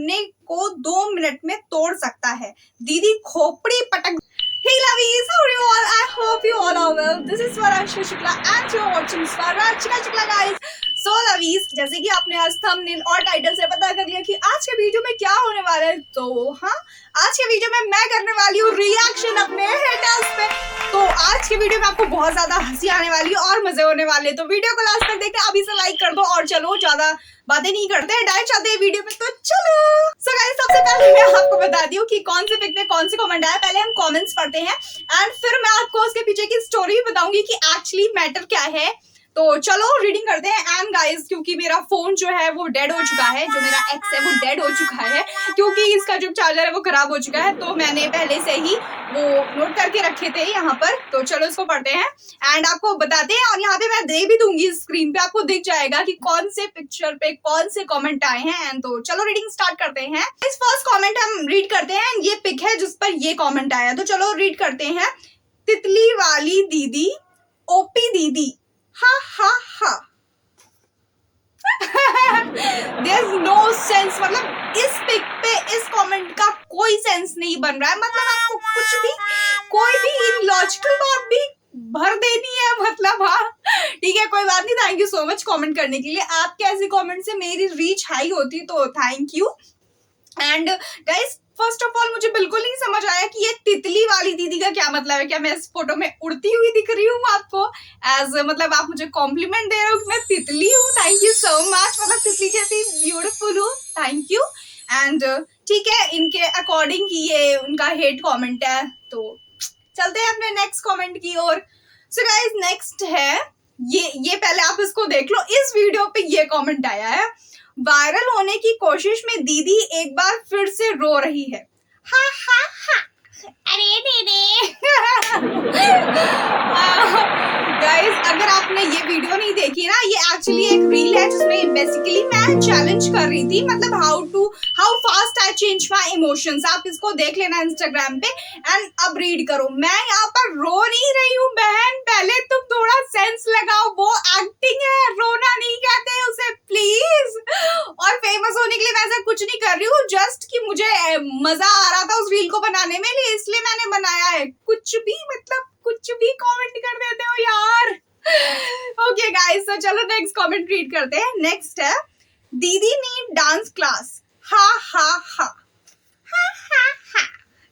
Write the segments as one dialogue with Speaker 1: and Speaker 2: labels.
Speaker 1: अपने को 2 मिनट में तोड़ सकता है। दीदी खोपड़ी पटक। Hey lovies, how are you all? I hope you all are well. This is Swarajka Shukla and you are watching Swarajka Shukla guys. So lovies, जैसे कि आपने आज थंबनेल और टाइटल से पता कर लिया कि आज के वीडियो में क्या होने वाला है, तो हाँ, आज के वीडियो में मैं करने वाली हूँ रिएक्शन अपने हेटर्स पे। तो आज के वीडियो में आपको बहुत ज्यादा हंसी आने वाली है और मजे होने वाले हैं, तो वीडियो को लास्ट तक देखते अभी से लाइक कर दो। और चलो ज्यादा बातें नहीं करते हैं, डायरेक्ट आते हैं वीडियो में, तो चलो। सो गाइस, सबसे पहले मैं आपको बता दी हूँ कि कौन से पिक में कौन से कमेंट आया। पहले हम कमेंट्स पढ़ते हैं एंड फिर मैं आपको उसके पीछे की स्टोरी भी बताऊंगी कि एक्चुअली मैटर क्या है। तो चलो रीडिंग करते हैं। एंड गाइस, क्योंकि मेरा फोन जो है वो डेड हो चुका है, जो मेरा एक्स है वो डेड हो चुका है, क्योंकि इसका जो चार्जर है वो खराब हो चुका है, तो मैंने पहले से ही वो नोट करके रखे थे यहाँ पर। तो चलो इसको पढ़ते हैं एंड आपको बताते हैं। और यहाँ पे मैं दे भी दूंगी स्क्रीन पे, आपको दिख जाएगा कि कौन से पिक्चर पे कौन से कॉमेंट आए हैं। एंड तो चलो रीडिंग स्टार्ट करते हैं। इस फर्स्ट कॉमेंट हम रीड करते हैं। ये पिक है जिस पर ये कॉमेंट आया, तो चलो रीड करते हैं। तितली वाली दीदी, ओपी दीदी, हा हा हा। There's no sense, मतलब इस पिक पे इस कमेंट का कोई सेंस नहीं बन रहा है। मतलब आपको कुछ भी, कोई भी इलॉजिकल बात भी भर देनी है, मतलब हाँ ठीक है, कोई बात नहीं। Thank you so much comment करने के लिए। आपके ऐसे कमेंट से मेरी रीच हाई होती, तो thank you. And guys, first of all मुझे बिल्कुल नहीं समझ आया कि ये तितली वाली दीदी का क्या मतलब है। क्या मैं इस फोटो में उड़ती हुई दिख रही हूँ आपको? मतलब आप मुझे कॉम्प्लीमेंट दे रहे हो कि मैं तितली हूँ? थैंक यू सो मच, मतलब तितली जैसी ब्यूटीफुल हूँ, थैंक यू। एंड ठीक है, इनके अकॉर्डिंग ही ये उनका हेट कॉमेंट है, तो चलते हैं अपने नेक्स्ट कॉमेंट की ओर। सो गाइस, नेक्स्ट है ये पहले आप इसको देख लो। इस वीडियो पे ये कॉमेंट आया है, वायरल होने की कोशिश में दीदी एक बार फिर से रो रही है, हा हा हा। अरे दीदी गाइस, अगर आपने ये वीडियो नहीं देखी ना, ये एक्चुअली एक रील है जिसमें बेसिकली मैं चैलेंज कर रही थी, मतलब how fast I change my emotions. आप इसको देख लेना इंस्टाग्राम पे एंड अब रीड करो। मैं यहाँ पर रो नहीं रही हूँ बहन, पहले तुम थोड़ा सेंस लगाओ, वो एक्टिंग है, रोना नहीं कहते उसे प्लीज। और फेमस होने के लिए मैं ऐसा कुछ नहीं कर रही हूँ, जस्ट कि मुझे मजा आ रहा था उस रील को बनाने में, इसलिए मैंने बनाया है। कुछ भी, मतलब कुछ भी कमेंट कर देते हो यार। ओके गाइस, तो चलो नेक्स्ट कमेंट रीड करते हैं। नेक्स्ट है, दीदी नीड डांस क्लास, हा हा हा हा हा हा।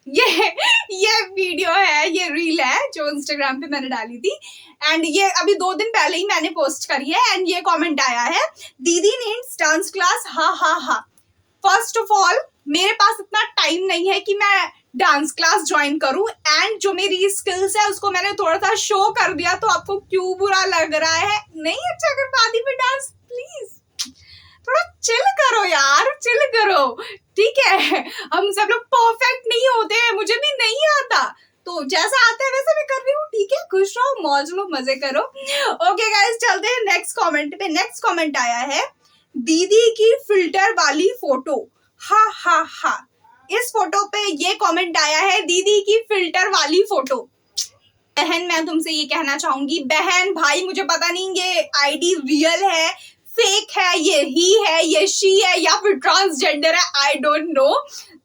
Speaker 1: ये वीडियो है, ये रील है जो इंस्टाग्राम पे मैंने डाली थी एंड ये अभी 2 दिन पहले ही मैंने पोस्ट करी है। एंड ये कमेंट आया है, दीदी नीड्स डांस क्लास, हा हा हा। फर्स्ट ऑफ ऑल, मेरे पास इतना टाइम नहीं है कि मैं डांस क्लास ज्वाइन करूं, एंड जो मेरी स्किल्स है उसको मैंने थोड़ा सा शो कर दिया, तो आपको क्यों बुरा लग रहा है? नहीं अच्छा कर पाती मैं डांस, प्लीज थोड़ा चिल करो यार, चिल करो, ठीक है। हम सब लोग परफेक्ट नहीं होते हैं, मुझे भी नहीं आता, तो जैसा आता है वैसे मैं कर रही हूँ, ठीक है। खुश रहो, मौज लो, मजे करो। ओके गाइस, चलते हैं नेक्स्ट कमेंट पे। नेक्स्ट कमेंट आया है, दीदी की फिल्टर वाली फोटो, हा हा हा। इस फोटो पे ये कमेंट आया है, दीदी की फिल्टर वाली फोटो। बहन, मैं तुमसे ये कहना चाहूंगी, बहन भाई मुझे पता नहीं ये आईडी रियल है, फेक है, ये ही है, ये शी है, या फिर ट्रांसजेंडर है, आई डोंट नो।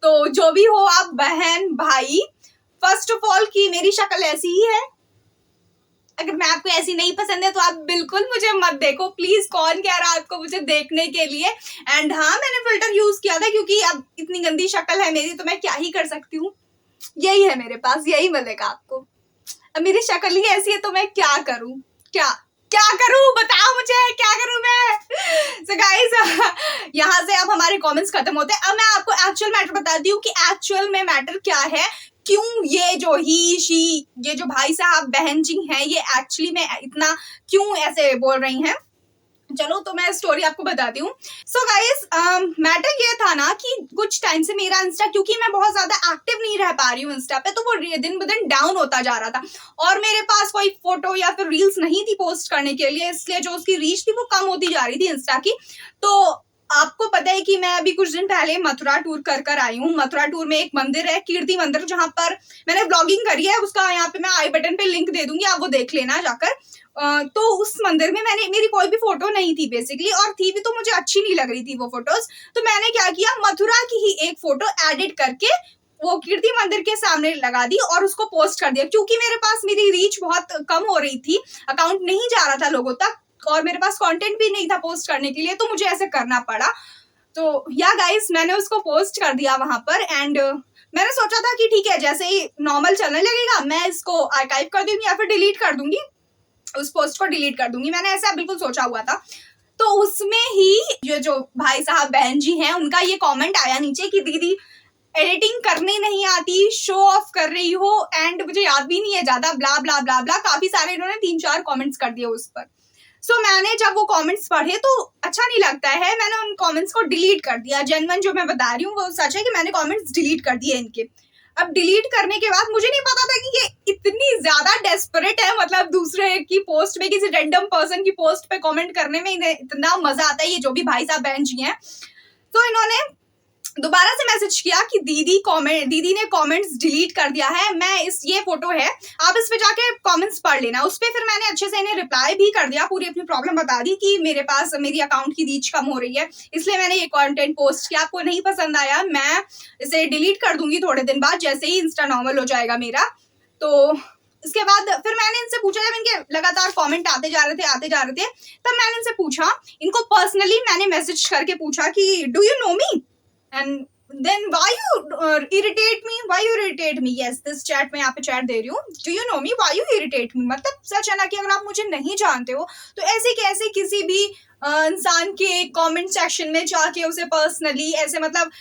Speaker 1: तो जो भी हो आप बहन भाई, फर्स्ट ऑफ ऑल कि मेरी शक्ल ऐसी ही है, अगर मैं आपको ऐसी नहीं पसंद है तो आप बिल्कुल मुझे मत देखो प्लीज। कौन कह रहा है आपको मुझे देखने के लिए? एंड हाँ, मैंने फिल्टर यूज किया था क्योंकि अब इतनी गंदी शक्ल है मेरी, तो मैं क्या ही कर सकती हूँ, यही है मेरे पास, यही मिलेगा आपको। अब मेरी शक्ल ही ऐसी है तो मैं क्या करूँ, क्या करूं बताओ मुझे, क्या करूं मैं? So guys, यहाँ से अब हमारे कमेंट्स खत्म होते हैं। अब मैं आपको एक्चुअल मैटर बताती हूँ कि एक्चुअल में मैटर क्या है, क्यों ये जो ही शी, ये जो भाई साहब बहन जी हैं, ये एक्चुअली में इतना क्यों ऐसे बोल रही हैं। चलो तो मैं स्टोरी आपको बताती हूँ। सो गाइस, मैटर ये था ना कि कुछ टाइम से मेरा इंस्टा, क्योंकि मैं बहुत ज्यादा एक्टिव नहीं रह पा रही हूँ इंस्टा पे, तो वो दिन ब दिन डाउन होता जा रहा था और मेरे पास कोई फोटो या फिर रील्स नहीं थी पोस्ट करने के लिए, इसलिए जो उसकी रीच थी वो कम होती जा रही थी इंस्टा की। तो आपको पता है कि मैं अभी कुछ दिन पहले मथुरा टूर कर आई हूँ। मथुरा टूर में एक मंदिर है, कीर्ति मंदिर, जहां पर मैंने ब्लॉगिंग करी है, उसका यहाँ पे मैं आई बटन पे लिंक दे दूंगी, आप वो देख लेना जाकर। तो उस मंदिर में मेरी कोई भी फोटो नहीं थी बेसिकली, और थी भी तो मुझे अच्छी नहीं लग रही थी वो फोटोज। तो मैंने क्या किया, मथुरा की ही एक फोटो एडिट करके वो कीर्ति मंदिर के सामने लगा दी और उसको पोस्ट कर दिया। क्योंकि मेरी रीच बहुत कम हो रही थी, अकाउंट नहीं जा रहा था लोगों तक और मेरे पास कंटेंट भी नहीं था पोस्ट करने के लिए, तो मुझे ऐसे करना पड़ा। तो या गाइस, मैंने उसको पोस्ट कर दिया वहां पर। एंड मैंने सोचा था कि ठीक है, जैसे ही नॉर्मल चलने लगेगा मैं इसको आर्काइव कर दूंगी या फिर डिलीट कर दूंगी, उस पोस्ट को डिलीट कर दूंगी। मैंने ऐसा बिल्कुल सोचा हुआ था। तो उसमें ही ये जो भाई साहब बहन जी हैं, उनका ये कमेंट आया नीचे कि दीदी एडिटिंग करनी नहीं आती, शो ऑफ कर रही हो, एंड मुझे याद भी नहीं है ज्यादा, ब्ला ब्ला ब्ला ब्ला, काफी सारे इन्होंने 3-4 कमेंट्स कर दिए उस पर। सो मैंने जब वो कमेंट्स पढ़े तो अच्छा नहीं लगता है, मैंने उन कमेंट्स को डिलीट कर दिया। जेन्युइन जो मैं बता रही हूँ वो सच है कि मैंने कमेंट्स डिलीट कर दिए इनके। अब डिलीट करने के बाद मुझे नहीं पता था कि ये इतनी ज्यादा डेस्परेट है, मतलब दूसरे की पोस्ट में, किसी रैंडम पर्सन की पोस्ट पे कमेंट करने में इन्हें इतना मजा आता है, ये जो भी भाई साहब बहन जी हैं। तो इन्होंने दोबारा से मैसेज किया कि दीदी ने कमेंट्स डिलीट कर दिया है, ये फोटो है, आप इस पे जाके कमेंट्स पढ़ लेना। उस पे फिर मैंने अच्छे से इन्हें रिप्लाई भी कर दिया, पूरी अपनी प्रॉब्लम बता दी कि मेरी अकाउंट की रीच कम हो रही है, इसलिए मैंने ये कंटेंट पोस्ट किया, आपको नहीं पसंद आया, मैं इसे डिलीट कर दूंगी थोड़े दिन बाद, जैसे ही इंस्टा नॉर्मल हो जाएगा मेरा। तो इसके बाद फिर मैंने इनसे पूछा, जब इनके लगातार कमेंट आते जा रहे थे, तब मैंने इनसे पूछा, इनको पर्सनली मैंने मैसेज करके पूछा कि do you know me, and then why you irritate me, yes this chat में यहाँ पे चैट दे रही हूँ, do you know me, why you irritate me, मतलब सच है ना कि अगर आप मुझे नहीं जानते हो तो ऐसे कैसे किसी भी इंसान के कमेंट सेक्शन में जाके उसे पर्सनली ऐसे मतलब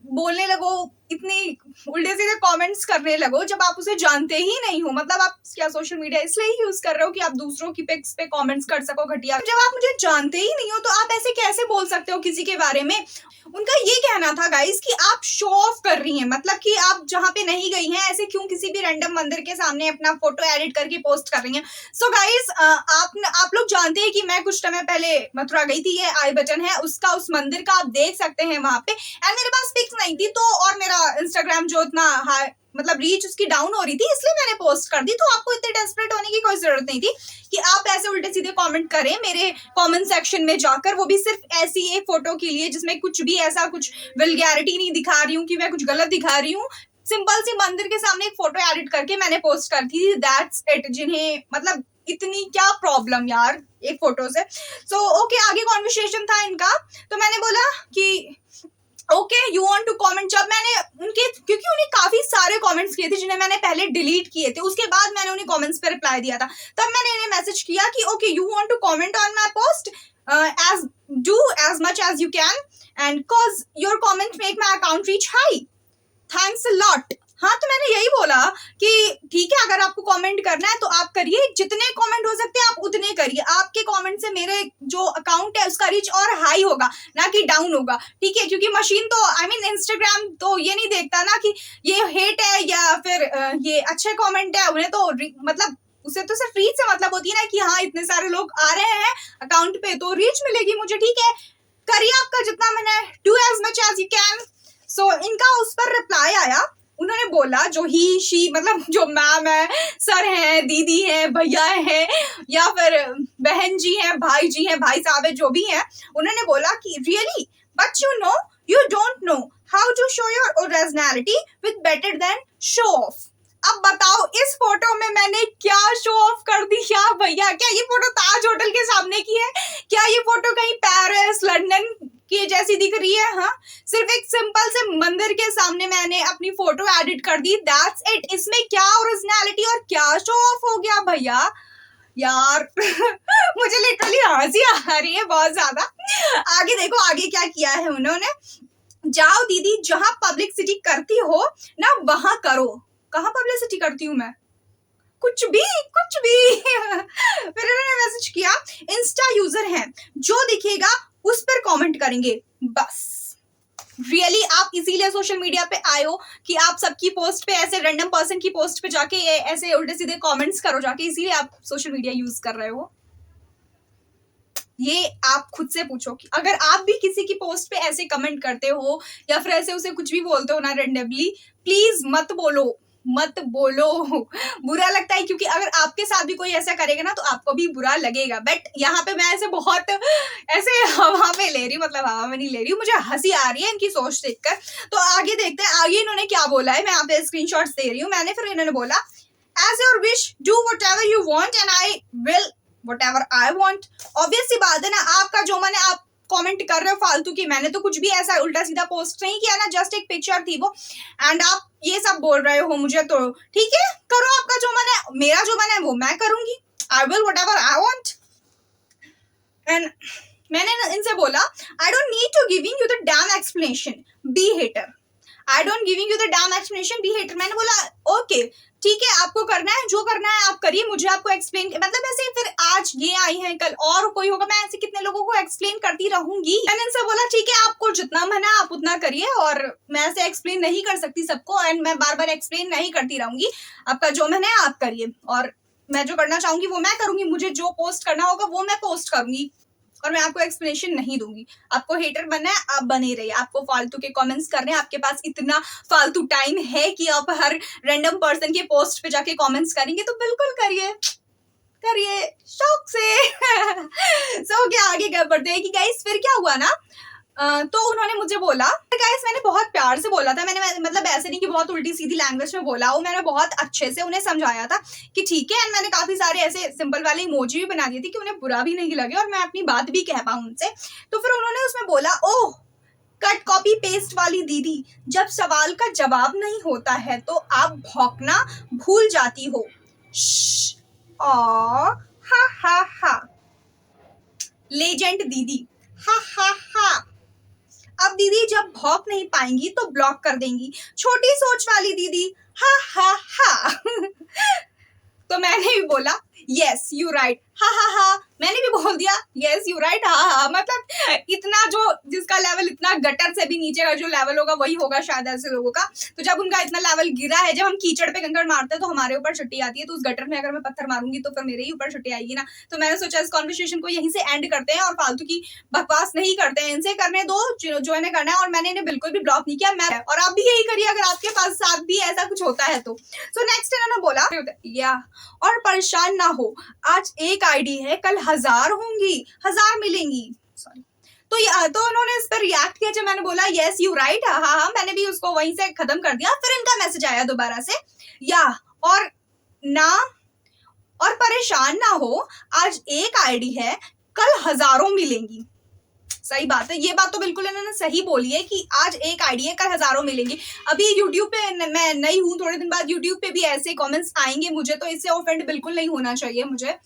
Speaker 1: बोलने लगो, इतनी उल्टे सीधे कमेंट्स करने लगो जब आप उसे जानते ही नहीं हो। मतलब आप क्या सोशल मीडिया इसलिए ही यूज कर रहे हो कि आप दूसरों की पिक्स पे कमेंट्स कर सको घटिया। जब आप मुझे जानते ही नहीं हो तो आप ऐसे कैसे बोल सकते हो किसी के बारे में। उनका ये कहना था गाइस कि आप शो ऑफ कर रही हैं, मतलब कि आप जहाँ पे नहीं गई हैं ऐसे क्यों किसी भी रैंडम मंदिर के सामने अपना फोटो एडिट करके पोस्ट कर रही हैं। सो गाइस, आप लोग जानते हैं कि मैं कुछ समय पहले मथुरा गई थी, ये आई बटन है उसका, उस मंदिर का आप देख सकते हैं वहां पे। एंड मेरे पास पिक्स नहीं थी तो, और मेरा इंस्टाग्राम जो इतना हाई मतलब रीच उसकी डाउन हो रही थी, इसलिए मैंने पोस्ट कर दी। तो आपको इतने डेस्परेट होने की कोई जरूरत नहीं थी कि आप ऐसे उल्टे सीधे कमेंट करें मेरे कमेंट सेक्शन में जाकर, वो भी सिर्फ ऐसी एक फोटो के लिए जिसमें कुछ भी ऐसा कुछ वल्गैरिटी नहीं दिखा रही हूँ कि मैं कुछ गलत दिखा रही हूँ। सिंपल सी मंदिर के सामने एक फोटो एडिट करके मैंने पोस्ट कर दी, दैट्स इट। जिन्हें मतलब इतनी क्या प्रॉब्लम यार एक फोटो से। सो ओके, आगे कॉन्वर्सेशन था इनका, तो मैंने बोला कि okay you want to comment. जब मैंने उनके, क्योंकि उन्हें काफी सारे कमेंट्स किए थे जिन्हें मैंने पहले डिलीट किए थे, उसके बाद मैंने उन्हें कमेंट्स पे रिप्लाई दिया था, तब मैंने इन्हें मैसेज किया कि okay you want to comment on my post, do as much as you can and cause your comment make my account reach high, thanks a lot। हाँ, तो मैंने यही बोला कि ठीक है, अगर आपको कमेंट करना है तो आप करिए, जितने कमेंट हो सकते हैं आप उतने करिए, आपके कमेंट से मेरे जो अकाउंट है उसका रीच और हाई होगा ना कि डाउन होगा, ठीक है। क्योंकि मशीन तो इंस्टाग्राम तो ये नहीं देखता ना कि ये हेट है या फिर ये अच्छे कमेंट है, उन्हें तो मतलब उसे तो सिर्फ रीच से मतलब होती है ना कि हाँ इतने सारे लोग आ रहे हैं अकाउंट पे तो रीच मिलेगी मुझे, ठीक है, करिए आपका जितना, मैंने do as much as you can. So इनका उस पर रिप्लाई आया, उन्होंने बोला जो ही शी मतलब जो मैम है, सर हैं, दीदी हैं, भैया हैं या फिर बहन जी हैं, भाई जी हैं, भाई साहब है, जो भी हैं, उन्होंने बोला कि really but you don't know how to show your originality with better than show off. अब बताओ इस फोटो में मैंने क्या शो ऑफ कर दिया भैया? क्या ये फोटो ताज होटल के सामने की है? क्या ये फोटो कहीं पेरिस लंदन की जैसी दिख रही है? हाँ, सिर्फ एक सिंपल से मंदिर के सामने मैंने अपनी फोटो एडिट कर दी, दैट्स इट। इसमें क्या ओरिजिनलिटी और क्या शो ऑफ हो गया भैया यार? मुझे लिटरली हंसी आ रही है बहुत ज्यादा। आगे देखो आगे क्या किया है उन्होंने, जाओ दीदी जहां पब्लिसिटी करती हो ना वहां करो। कहाँ पब्लिसिटी करती हूँ मैं? कुछ भी फिर उन्होंने मैसेज किया, इंस्टा यूजर हैं, जो दिखेगा उस पर कमेंट करेंगे बस। रियली आप इसीलिए सोशल मीडिया पे आए हो कि आप सबकी पोस्ट पे ऐसे रैंडम पर्सन की पोस्ट पे जाके ऐसे उल्टे सीधे कमेंट्स करो जाके, इसीलिए आप सोशल मीडिया यूज कर रहे हो? ये आप खुद से पूछो कि अगर आप भी किसी की पोस्ट पे ऐसे कमेंट करते हो या फिर ऐसे उसे कुछ भी बोलते हो ना रैंडमली, प्लीज मत बोलो, मत बोलो। बुरा लगता है क्योंकि अगर आपके साथ भी कोई ऐसा करेगा ना तो आपको भी बुरा लगेगा। बट यहाँ पे मैं ऐसे बहुत ऐसे हवा में ले रही हूँ, मतलब हवा में नहीं ले रही हूँ, मुझे हंसी आ रही है इनकी सोच देखकर। तो आगे देखते हैं आगे इन्होंने क्या बोला है। मैं यहाँ पे स्क्रीनशॉट्स दे रही हूँ। मैंने फिर इन्होंने बोला as your wish do whatever you want and I will whatever I want. Obvious सी बात है ना, आपका जो मन है आप कमेंट कर रहे हो फालतू की। मैंने तो कुछ भी ऐसा उल्टा सीधा पोस्ट नहीं किया ना, जस्ट एक पिक्चर थी वो, एंड आप ये सब बोल रहे हो मुझे, तो ठीक है करो आपका जो मन है। मेरा जो मन है वो मैं करूंगी। I will whatever I want. And मैंने इनसे बोला I don't need to giving you the damn explanation be hater. I don't giving you the damn explanation be hater. मैंने बोला ओके ठीक है, आपको करना है जो करना है आप करिए, मुझे आपको एक्सप्लेन, मतलब ऐसे फिर आज ये आई हैं कल और कोई होगा, मैं ऐसे कितने लोगों को एक्सप्लेन करती रहूंगी। मैंने इनसे बोला ठीक है आपको जितना मन है आप उतना करिए, और मैं ऐसे एक्सप्लेन नहीं कर सकती सबको, एंड मैं बार बार एक्सप्लेन नहीं करती रहूंगी। आपका जो मन है आप करिए, और मैं जो करना चाहूंगी वो मैं करूंगी। मुझे जो पोस्ट करना होगा वो मैं पोस्ट करूंगी, और मैं आपको एक्सप्लेनेशन नहीं दूंगी। आपको हेटर बनना है आप बने रहिए, आपको फालतू के कमेंट्स करने हैं, आपके पास इतना फालतू टाइम है कि आप हर रैंडम पर्सन के पोस्ट पे जाके कमेंट्स करेंगे, तो बिल्कुल करिए करिए शौक से। सो क्या आगे क्या बढ़ते हैं कि गाइस फिर क्या हुआ ना, तो उन्होंने मुझे बोला गाइस, मैंने बहुत प्यार से बोला था, मैंने मतलब ऐसे नहीं कि बहुत उल्टी सीधी लैंग्वेज में बोला हो, मैंने बहुत अच्छे से उन्हें समझाया था कि ठीक है। एंड मैंने काफी सारे ऐसे सिंपल वाले इमोजी भी बना दिए थे कि उन्हें बुरा भी नहीं लगे और मैं अपनी बात भी कह पाऊं उनसे। तो फिर उन्होंने उसमें बोला ओह कट कॉपी पेस्ट वाली दीदी, जब सवाल का जवाब नहीं होता है तो आप भौंकना भूल जाती हो। हा हा हा, लेजेंड दीदी, हा हा हा। अब दीदी जब भौंक नहीं पाएंगी तो ब्लॉक कर देंगी, छोटी सोच वाली दीदी, हा हा हा। तो मैंने भी बोला यस यू राइट, हा हा हा। मैंने भी बोल दिया यस यू राइट, हा हा। मतलब इतना जो जिसका लेवल इतना गटर से भी नीचे का जो लेवल होगा वही होगा शायद ऐसे लोगों का। तो जब उनका इतना लेवल गिरा है, जब हम कीचड़ पे कंकड़ मारते हैं तो हमारे ऊपर छुट्टी आती है, तो उस गटर में अगर मैं पत्थर मारूंगी तो फिर मेरे ही ऊपर छुट्टी आएगी ना। तो मैंने सोचा इस कॉन्वर्सेशन को यहीं से एंड करते हैं और फालतू की बकवास नहीं करते हैं, इनसे करने दो जो इन्हें करना है। और मैंने इन्हें बिल्कुल भी ब्लॉक नहीं किया, मैं और आप भी यही करिए अगर आपके पास साथ भी ऐसा कुछ होता है तो। सो नेक्स्ट इन्होंने बोला या और परेशान ना हो, आज एक आईडी है कल 1000 होंगी, 1000 मिलेंगी। सॉरी। तो उन्होंने इस पर रिएक्ट किया जब मैंने बोला यस यू राइट, हाँ हाँ, मैंने भी उसको वहीं से खत्म कर दिया। फिर इनका मैसेज आया दोबारा से, या और ना और परेशान ना हो, आज एक आईडी है कल 1000 मिलेंगी। सही बात है, ये बात तो बिल्कुल इन्होंने सही बोली है कि आज एक आईडी है कल 1000 मिलेंगी। अभी यूट्यूब पे मैं नई हूँ, थोड़े दिन बाद यूट्यूब पे भी ऐसे कमेंट्स आएंगे मुझे, तो इससे ऑफेंड बिल्कुल नहीं होना चाहिए मुझे।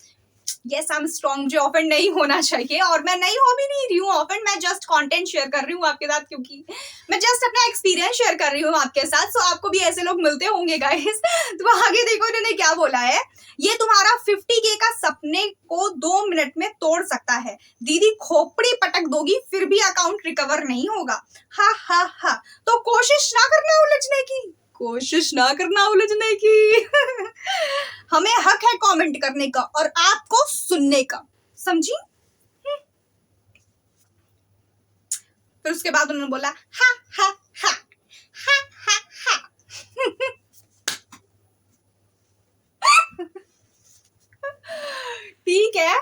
Speaker 1: यस आई एम स्ट्रॉन्ग, मुझे ऑफेंड नहीं होना चाहिए, और मैं नहीं हो भी नहीं रही हूँ ऑफेंड, मैं जस्ट कंटेंट शेयर कर रही हूँ आपके साथ, क्योंकि मैं जस्ट अपना एक्सपीरियंस शेयर कर रही हूँ आपके साथ। सो आपको भी ऐसे लोग मिलते होंगे गाइस। तो आगे देखो इन्होंने क्या बोला है, ये तुम्हारा 50K का सपने को 2 मिनट में तोड़ सकता है, दीदी खोपड़ी पटक दोगी फिर भी अकाउंट रिकवर नहीं होगा, हा हा हा। तो कोशिश ना करना उलझने की, कोशिश ना करना उलझने की। हमें हक है कमेंट करने का और आपको सुनने का, समझी। फिर उसके बाद उन्होंने बोला हा हा हा हा हा हा। ठीक है,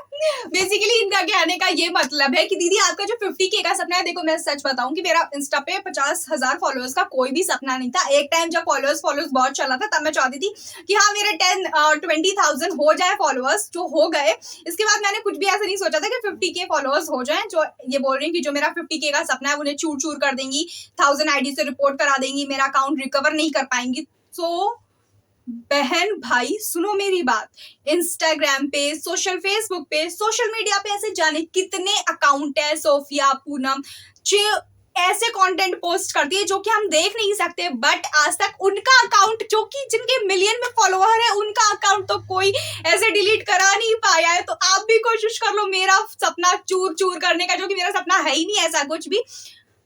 Speaker 1: बेसिकली इनका कहने का ये मतलब है कि दीदी आपका जो 50K का सपना है, देखो मैं सच बताऊं कि मेरा इंस्टा पे 50,000 फॉलोअर्स का कोई भी सपना नहीं था। एक टाइम जब फॉलोअर्स बहुत चला था तब मैं चाहती थी कि हाँ मेरे 20,000 हो जाए फॉलोअर्स, जो हो गए। इसके बाद मैंने कुछ भी ऐसा नहीं सोचा था कि 50K फॉलोअर्स हो जाए। जो ये बोल रही है कि जो मेरा 50K का सपना है उन्हें चूर चूर कर देंगी, 1000 आईडी से रिपोर्ट करा देंगी, मेरा अकाउंट रिकवर नहीं कर पाएंगी। सो बहन भाई सुनो मेरी बात, इंस्टाग्राम पे, फेसबुक पे, सोशल मीडिया पे ऐसे जाने कितने अकाउंट है, सोफिया, पूनम, जो ऐसे कंटेंट पोस्ट करती है जो कि हम देख नहीं सकते, बट आज तक उनका अकाउंट जो कि जिनके मिलियन में फॉलोअर है उनका अकाउंट तो कोई ऐसे डिलीट करा नहीं पाया है। तो आप भी कोशिश कर लो मेरा सपना चूर चूर करने का, जो कि मेरा सपना है ही नहीं ऐसा कुछ भी,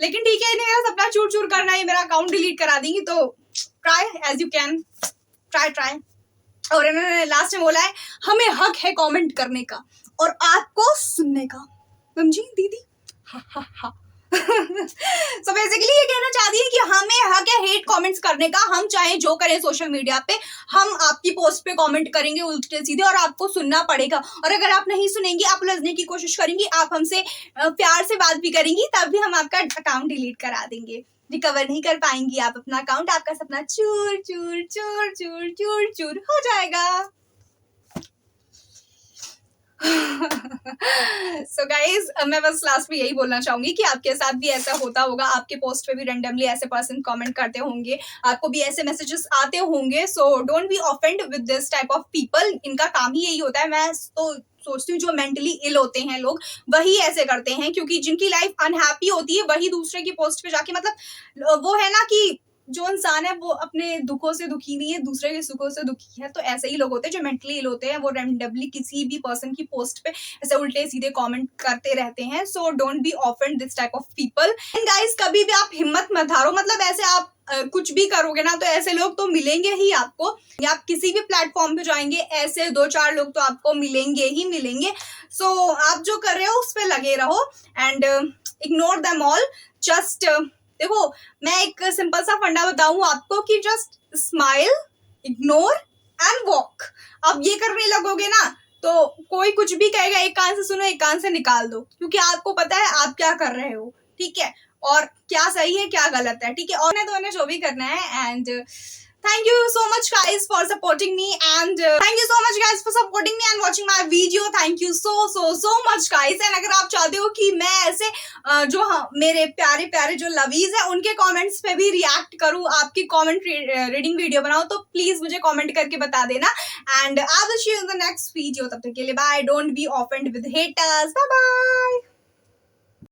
Speaker 1: लेकिन ठीक है मेरा सपना चूर चूर करना है, मेरा अकाउंट डिलीट करा देंगी। तो try as you can, try. और इन्होंने लास्ट में बोला है हमें हक है कमेंट करने का और आपको सुनने का, समझी दीदी, हा हा हा। सो बेसिकली ये कहना चाहती है कि हमें हक है हेट कमेंट्स करने का, हम चाहे जो करें सोशल मीडिया पे, हम आपकी पोस्ट पे कमेंट करेंगे उल्टे सीधे और आपको सुनना पड़ेगा। और अगर आप नहीं सुनेंगी, आप उलझने की कोशिश करेंगी, आप हमसे प्यार से बात भी करेंगी, तब भी हम आपका अकाउंट डिलीट करा देंगे, रिकवर नहीं कर पाएंगी आप अपना अकाउंट, आपका सपना चूर चूर चूर चूर चूर चूर हो जाएगा। सो गाइज मैं बस लास्ट में यही बोलना चाहूंगी कि आपके साथ भी ऐसा होता होगा, आपके पोस्ट पे भी रेंडमली ऐसे पर्सन कमेंट करते होंगे, आपको भी ऐसे मैसेजेस आते होंगे। So don't be offend with this type of people, इनका काम ही यही होता है। मैं तो सोचती हूँ जो मेंटली इल होते हैं लोग वही ऐसे करते हैं, क्योंकि जिनकी लाइफ अनहैप्पी होती है वही दूसरे की पोस्ट पे जाके, मतलब वो है ना कि जो इंसान है वो अपने दुखों से दुखी नहीं है, दूसरे के सुखों से दुखी है। तो ऐसे ही लोग होते हैं जो मेंटली इल होते हैं, वो रैंडमली किसी भी पर्सन की पोस्ट पे ऐसे उल्टे सीधे कमेंट करते रहते हैं। So don't be offend this type of people. And guys कभी भी आप हिम्मत मत हारो, मतलब ऐसे आप कुछ भी करोगे ना तो ऐसे लोग तो मिलेंगे ही आपको, या आप किसी भी प्लेटफॉर्म पे जाएंगे ऐसे 2-4 लोग तो आपको मिलेंगे ही मिलेंगे। सो आप जो कर रहे हो उस पर लगे रहो and ignore them all. Just देखो मैं एक सिंपल सा फंडा बताऊं आपको कि just smile, ignore and walk. अब ये करने लगोगे ना तो कोई कुछ भी कहेगा, एक कान से सुनो एक कान से निकाल दो, क्योंकि आपको पता है आप क्या कर रहे हो, ठीक है, और क्या सही है क्या गलत है, ठीक है। और तो उन्हें जो भी करना है। And thank you so much guys for supporting me and thank you so much guys for supporting me and watching my video. Thank you so much guys। and अगर आप चाहते हो कि मैं ऐसे जो मेरे प्यारे प्यारे जो लवीज है उनके कमेंट्स पे भी रिएक्ट करूं, आपकी कमेंट रीडिंग वीडियो बनाऊं, तो प्लीज मुझे कमेंट करके बता देना। And I will see you in the next video. तब तक के लिए bye. Don't be offend with haters. Bye bye.